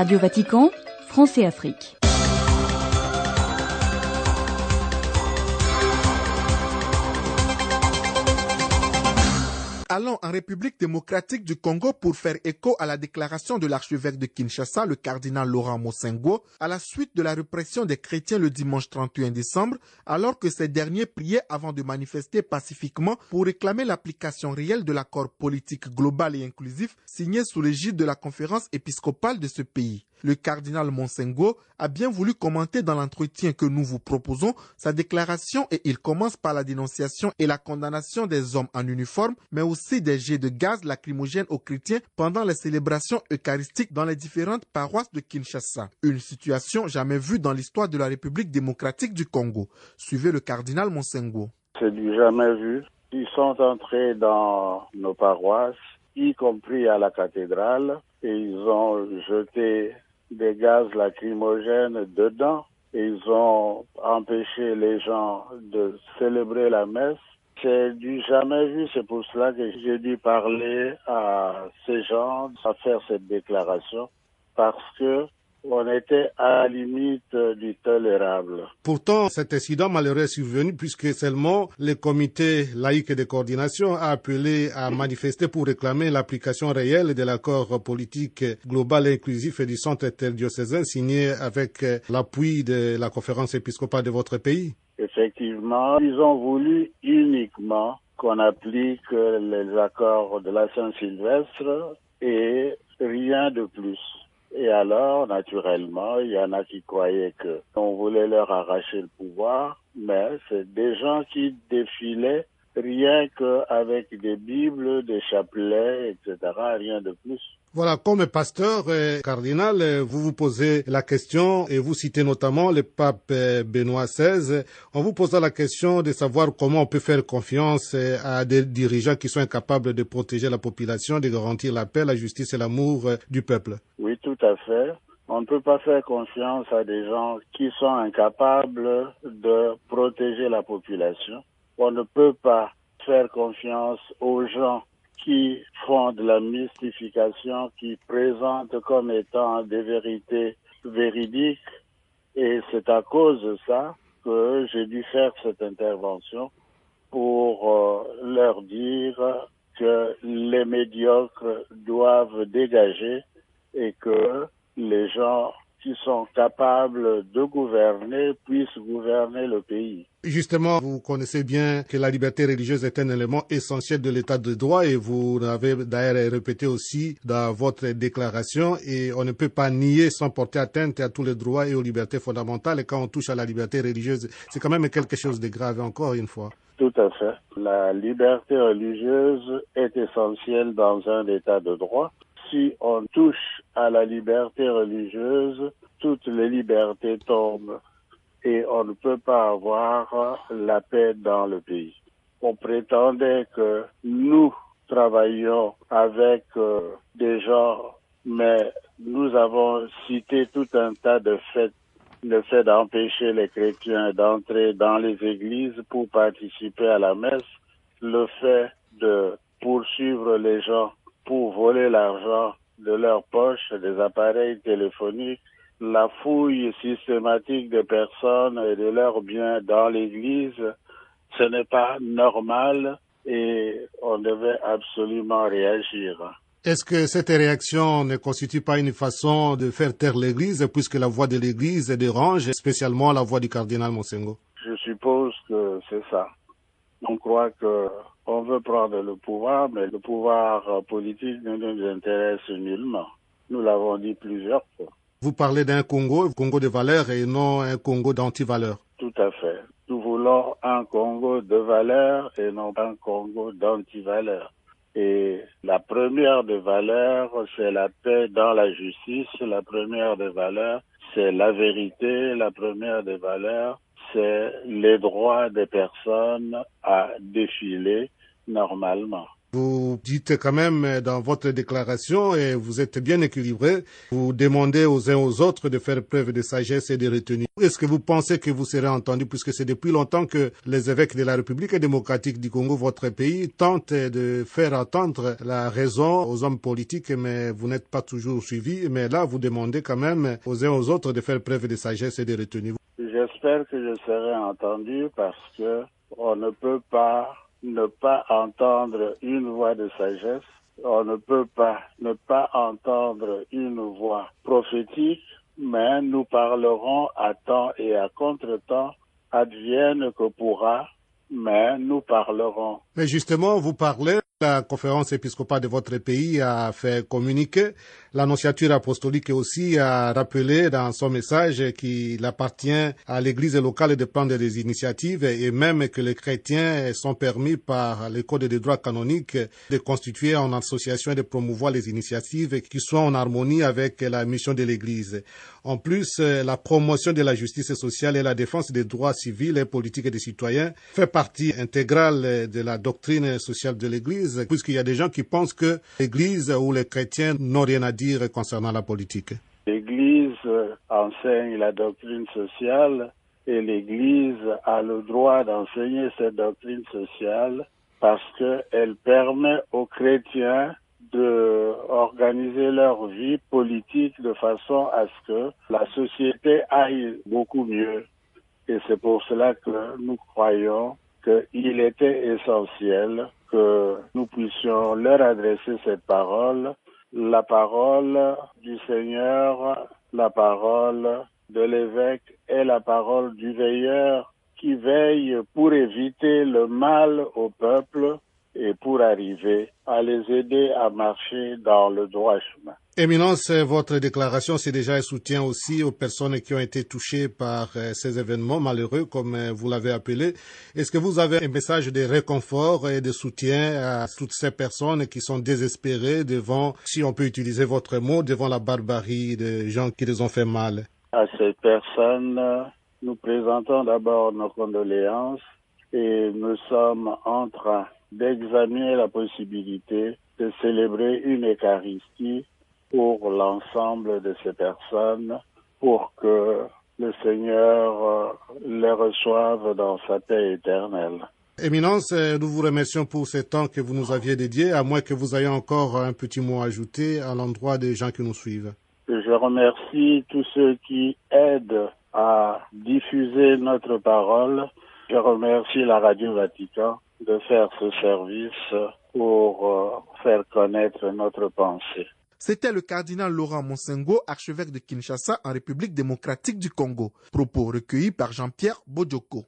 Radio Vatican, France et Afrique. Allons en République démocratique du Congo pour faire écho à la déclaration de l'archevêque de Kinshasa, le cardinal Laurent Mosengo, à la suite de la répression des chrétiens le dimanche 31 décembre, alors que ces derniers priaient avant de manifester pacifiquement pour réclamer l'application réelle de l'accord politique global et inclusif signé sous l'égide de la conférence épiscopale de ce pays. Le cardinal Mosengo a bien voulu commenter dans l'entretien que nous vous proposons sa déclaration et il commence par la dénonciation et la condamnation des hommes en uniforme, mais aussi des jets de gaz lacrymogènes aux chrétiens pendant les célébrations eucharistiques dans les différentes paroisses de Kinshasa. Une situation jamais vue dans l'histoire de la République démocratique du Congo. Suivez le cardinal Mosengo. C'est du jamais vu. Ils sont entrés dans nos paroisses, y compris à la cathédrale, et ils ont jeté des gaz lacrymogènes dedans. Ils ont empêché les gens de célébrer la messe. C'est du jamais vu, c'est pour cela que j'ai dû parler à ces gens, à faire cette déclaration, parce que on était à la limite du tolérable. Pourtant, cet incident malheureux est survenu puisque seulement le comité laïque de coordination a appelé à manifester pour réclamer l'application réelle de l'accord politique global et inclusif du centre interdiocésain signé avec l'appui de la conférence épiscopale de votre pays. Effectivement, ils ont voulu uniquement qu'on applique les accords de la Saint-Sylvestre et rien de plus. Et alors, naturellement, il y en a qui croyaient qu'on voulait leur arracher le pouvoir, mais c'est des gens qui défilaient rien qu'avec des Bibles, des chapelets, etc., rien de plus. Voilà, comme pasteur et cardinal, vous vous posez la question et vous citez notamment le pape Benoît XVI. On vous pose la question de savoir comment on peut faire confiance à des dirigeants qui sont incapables de protéger la population, de garantir la paix, la justice et l'amour du peuple. Oui, tout à fait. On ne peut pas faire confiance à des gens qui sont incapables de protéger la population. On ne peut pas faire confiance aux gens qui font de la mystification, qui présentent comme étant des vérités véridiques. Et c'est à cause de ça que j'ai dû faire cette intervention pour leur dire que les médiocres doivent dégager et que les gens qui sont capables de gouverner puissent gouverner le pays. Justement, vous connaissez bien que la liberté religieuse est un élément essentiel de l'état de droit et vous l'avez d'ailleurs répété aussi dans votre déclaration et on ne peut pas nier sans porter atteinte à tous les droits et aux libertés fondamentales et quand on touche à la liberté religieuse, c'est quand même quelque chose de grave encore une fois. Tout à fait. La liberté religieuse est essentielle dans un état de droit. Si on touche à la liberté religieuse, toutes les libertés tombent et on ne peut pas avoir la paix dans le pays. On prétendait que nous travaillions avec des gens, mais nous avons cité tout un tas de faits. Le fait d'empêcher les chrétiens d'entrer dans les églises pour participer à la messe, le fait de poursuivre les gens pour voler l'argent de leurs poches, des appareils téléphoniques, la fouille systématique des personnes et de leurs biens dans l'église, ce n'est pas normal et on devait absolument réagir. Est-ce que cette réaction ne constitue pas une façon de faire taire l'Église puisque la voix de l'Église dérange, spécialement la voix du cardinal Mosengo? Je suppose que c'est ça. On croit qu'on veut prendre le pouvoir, mais le pouvoir politique ne nous intéresse nullement. Nous l'avons dit plusieurs fois. Vous parlez d'un Congo de valeurs et non un Congo d'anti-valeurs. Tout à fait. Nous voulons un Congo de valeurs et non un Congo d'anti-valeurs. Et la première des valeurs, c'est la paix dans la justice. La première des valeurs, c'est la vérité. La première des valeurs, c'est les droits des personnes à défiler normalement. Vous dites quand même dans votre déclaration, et vous êtes bien équilibré, vous demandez aux uns aux autres de faire preuve de sagesse et de retenue. Est-ce que vous pensez que vous serez entendu, puisque c'est depuis longtemps que les évêques de la République démocratique du Congo, votre pays, tentent de faire entendre la raison aux hommes politiques, mais vous n'êtes pas toujours suivi. Mais là, vous demandez quand même aux uns aux autres de faire preuve de sagesse et de retenue. J'espère que je serai entendu parce que on ne peut pas ne pas entendre une voix de sagesse. On ne peut pas ne pas entendre une voix prophétique, mais nous parlerons à temps et à contre-temps, advienne que pourra, mais nous parlerons. Mais justement, vous parlez, la conférence épiscopale de votre pays a fait communiquer, l'annonciature apostolique aussi a rappelé dans son message qu'il appartient à l'église locale de prendre des initiatives et même que les chrétiens sont permis par le code de droit canonique de constituer en association et de promouvoir les initiatives qui soient en harmonie avec la mission de l'église. En plus, la promotion de la justice sociale et la défense des droits civils et politiques des citoyens fait partie intégrale de la doctrine sociale de l'église, puisqu'il y a des gens qui pensent que l'église ou les chrétiens n'ont rien à dire concernant la politique. L'Église enseigne la doctrine sociale et l'Église a le droit d'enseigner cette doctrine sociale parce qu'elle permet aux chrétiens d'organiser leur vie politique de façon à ce que la société aille beaucoup mieux. Et c'est pour cela que nous croyons qu'il était essentiel que nous puissions leur adresser cette parole, la parole du Seigneur, la parole de l'évêque et la parole du veilleur qui veille pour éviter le mal au peuple et pour arriver à les aider à marcher dans le droit chemin. Éminence, votre déclaration, c'est déjà un soutien aussi aux personnes qui ont été touchées par ces événements malheureux, comme vous l'avez appelé. Est-ce que vous avez un message de réconfort et de soutien à toutes ces personnes qui sont désespérées devant, si on peut utiliser votre mot, devant la barbarie des gens qui les ont fait mal? À ces personnes, nous présentons d'abord nos condoléances et nous sommes en train d'examiner la possibilité de célébrer une Eucharistie pour l'ensemble de ces personnes, pour que le Seigneur les reçoive dans sa paix éternelle. Éminence, nous vous remercions pour ce temps que vous nous aviez dédié, à moins que vous ayez encore un petit mot à ajouter à l'endroit des gens qui nous suivent. Je remercie tous ceux qui aident à diffuser notre parole. Je remercie la Radio Vatican de faire ce service pour faire connaître notre pensée. C'était le cardinal Laurent Monsengo, archevêque de Kinshasa en République démocratique du Congo. Propos recueillis par Jean-Pierre Bodioko.